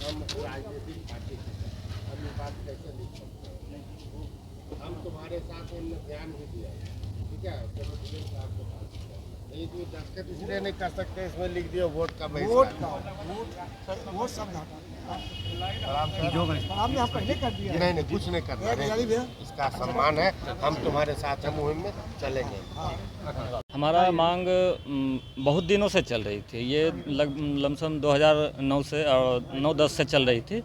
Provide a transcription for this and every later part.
हम राजनीतिक पार्टी हैं, हम ये बात कैसे लिख सकते हैं? हम तुम्हारे साथ हमने ध्यान भी दिया, ठीक है, चलो विजय साहब के पास नहीं तो दस्तखत इसलिए नहीं कर सकते, इसमें लिख दिया वोट का बहिष्कार। वोट सब आपने आप पहले कर दिया। नहीं कुछ नहीं करना है, इसका सम्मान है, हम तुम्हारे साथ हैं, मुहिम में चलेंगे। हमारा मांग बहुत दिनों से चल रही थी, ये लमसम 2009 से और 9-10 से चल रही थी,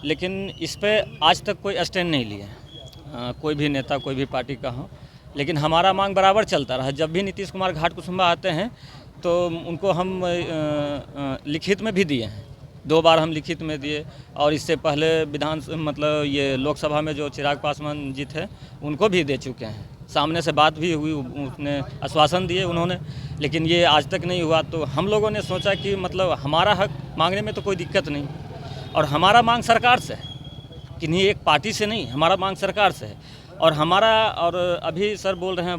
लेकिन इस पे आज तक कोई स्टैंड नहीं लिए, कोई भी नेता कोई भी पार्टी का हो, लेकिन हमारा मांग बराबर चलता रहा। जब भी नीतीश कुमार घाटकुसुम्भा आते हैं तो उनको हम लिखित में भी दिए हैं, 2 बार हम लिखित में दिए, और इससे पहले मतलब ये लोकसभा में जो चिराग पासवान जी थे उनको भी दे चुके हैं, सामने से बात भी हुई, उसने आश्वासन दिए उन्होंने, लेकिन ये आज तक नहीं हुआ। तो हम लोगों ने सोचा कि मतलब हमारा हक मांगने में तो कोई दिक्कत नहीं, और हमारा मांग सरकार से है, किन्हीं एक पार्टी से नहीं, हमारा मांग सरकार से है। और अभी सर बोल रहे हैं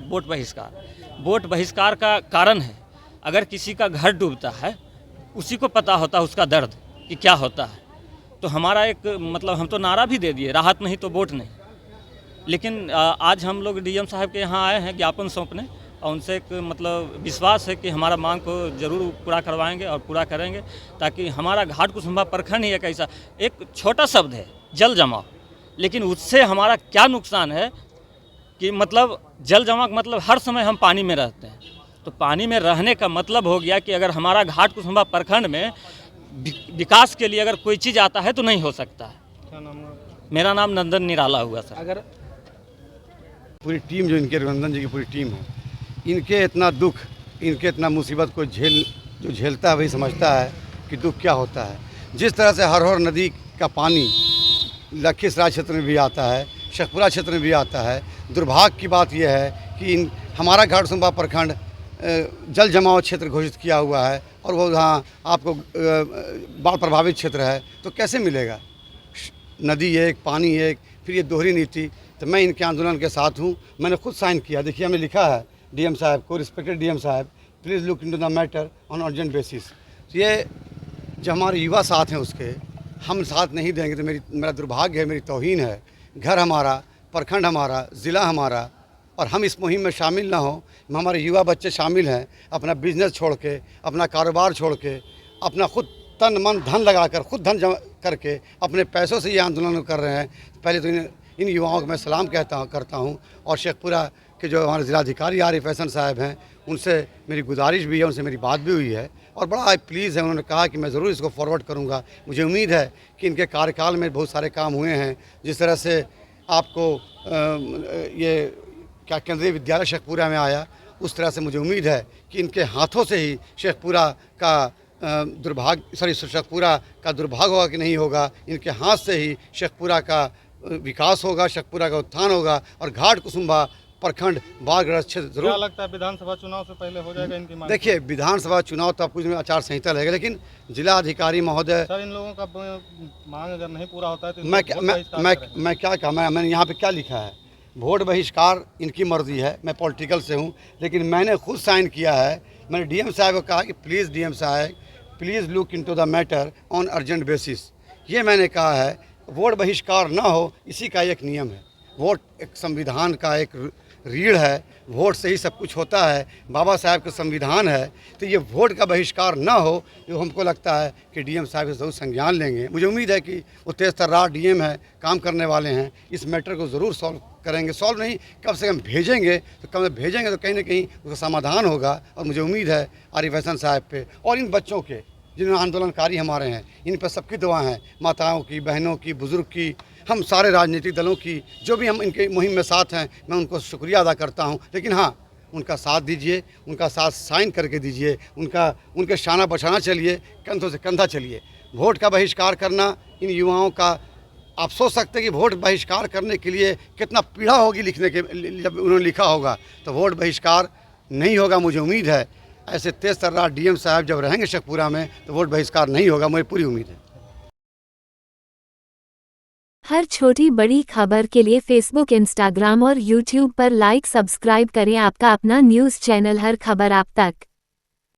वोट बहिष्कार का कारण है, अगर किसी का घर डूबता है उसी को पता होता है उसका दर्द कि क्या होता है। तो हमारा एक मतलब हम तो नारा भी दे दिए, राहत नहीं तो वोट नहीं, लेकिन आज हम लोग डीएम साहब के यहाँ आए हैं ज्ञापन सौंपने, और उनसे एक मतलब विश्वास है कि हमारा मांग को ज़रूर पूरा करवाएंगे और पूरा करेंगे, ताकि हमारा घाटकुसुम्भा प्रखंड ही एक छोटा शब्द है जल जमाव, लेकिन उससे हमारा क्या नुकसान है कि मतलब जल जमाव मतलब हर समय हम पानी में रहते हैं, तो पानी में रहने का मतलब हो गया कि अगर हमारा घाटकुसुम्भा प्रखंड में विकास के लिए अगर कोई चीज़ आता है तो नहीं हो सकता है। क्या नाम है? मेरा नाम नंदन निराला हुआ सर। अगर पूरी टीम जो इनके रघुनंदन जी की पूरी टीम है, इनके इतना दुख, इनके इतना मुसीबत को झेलता है वही समझता है कि दुख क्या होता है। जिस तरह से हर नदी का पानी लखीसराय क्षेत्र में भी आता है, शेखपुरा क्षेत्र में भी आता है, दुर्भाग्य की बात यह है कि हमारा घाटकुसुम्भा प्रखंड जल जमाव क्षेत्र घोषित किया हुआ है, और वो जहाँ आपको बाढ़ प्रभावित क्षेत्र है, तो कैसे मिलेगा? नदी एक, पानी एक, फिर ये दोहरी नीति। तो मैं इनके आंदोलन के साथ हूँ, मैंने खुद साइन किया। देखिए हमें लिखा है डीएम साहब को, रिस्पेक्टेड डीएम साहब please look into the matter on urgent basis. तो ये जो हमारे युवा साथ हैं उसके हम साथ नहीं देंगे तो मेरा दुर्भाग्य है, मेरी तौहीन है। घर हमारा, प्रखंड हमारा, ज़िला हमारा, और हम इस मुहिम में शामिल ना हो, हमारे युवा बच्चे शामिल हैं, अपना बिजनेस छोड़ के, अपना कारोबार छोड़ के, अपना खुद तन मन धन लगाकर, खुद धन जमा करके अपने पैसों से ये आंदोलन कर रहे हैं। पहले तो इन युवाओं को मैं सलाम करता हूँ, और शेखपुरा के जो हमारे ज़िलाधिकारी आरिफ हसन साहब हैं उनसे मेरी गुजारिश भी है, उनसे मेरी बात भी हुई है, और बड़ा प्लीज़ है, उन्होंने कहा कि मैं ज़रूर इसको फॉरवर्ड करूँगा। मुझे उम्मीद है कि इनके कार्यकाल में बहुत सारे काम हुए हैं, जिस तरह से आपको ये क्या केंद्रीय विद्यालय शेखपुरा में आया, उस तरह से मुझे उम्मीद है कि इनके हाथों से ही शेखपुरा का शेखपुरा का दुर्भाग्य होगा कि नहीं होगा, इनके हाथ से ही शेखपुरा का विकास होगा, शेखपुरा का उत्थान होगा, और घाटकुसुम्भा प्रखंड बाढ़ग्रस्त क्षेत्र जरूर। क्या लगता है विधानसभा चुनाव से पहले हो जाएगा इनकी मांग? देखिए विधानसभा चुनाव तो अब कुछ में आचार संहिता रहेगा, लेकिन जिला अधिकारी महोदय सर इन लोगों का मांग अगर नहीं पूरा होता है तो मैं क्या कहा, मैंने यहाँ पे क्या लिखा है, वोट बहिष्कार इनकी मर्जी है, मैं पॉलिटिकल से हूँ, लेकिन मैंने खुद साइन किया है। मैंने डीएम साहब को कहा कि प्लीज़ डीएम साहब please look into the matter on urgent basis, ये मैंने कहा है। वोट बहिष्कार ना हो, इसी का एक नियम है। वोट एक संविधान का एक रीढ़ है, वोट से ही सब कुछ होता है, बाबा साहब का संविधान है। तो ये वोट का बहिष्कार ना हो, ये हमको लगता है कि डीएम साहब ज़रूर संज्ञान लेंगे। मुझे उम्मीद है कि वो तेज तर्रार डीएम है, काम करने वाले हैं, इस मैटर को ज़रूर सॉल्व करेंगे। सॉल्व नहीं, कम से कम भेजेंगे, तो कहीं ना कहीं उसका समाधान होगा। और मुझे उम्मीद है आरिफ हसन साहब पे और इन बच्चों के जिन्होंने आंदोलनकारी हमारे हैं, इन पर सबकी दुआ हैं, माताओं की, बहनों की, बुज़ुर्ग की, हम सारे राजनीतिक दलों की, जो भी हम इनके मुहिम में साथ हैं, मैं उनको शुक्रिया अदा करता हूं। लेकिन हाँ, उनका साथ दीजिए, उनका साथ साइन करके दीजिए, उनके शाना बशाना चलिए, कंधों से कंधा चलिए। वोट का बहिष्कार करना इन युवाओं का, आप सोच सकते हैं कि वोट बहिष्कार करने के लिए कितना पीड़ा होगी लिखने के, जब उन्होंने लिखा होगा। तो वोट बहिष्कार नहीं होगा, मुझे उम्मीद है। ऐसे तेज तर्रार डीएम साहब जब रहेंगे शेखपुरा में, तो वोट बहिष्कार नहीं होगा, मुझे पूरी उम्मीद है। हर छोटी बड़ी खबर के लिए फेसबुक, इंस्टाग्राम और यूट्यूब पर लाइक, सब्सक्राइब करें आपका अपना न्यूज़ चैनल हर खबर आप तक।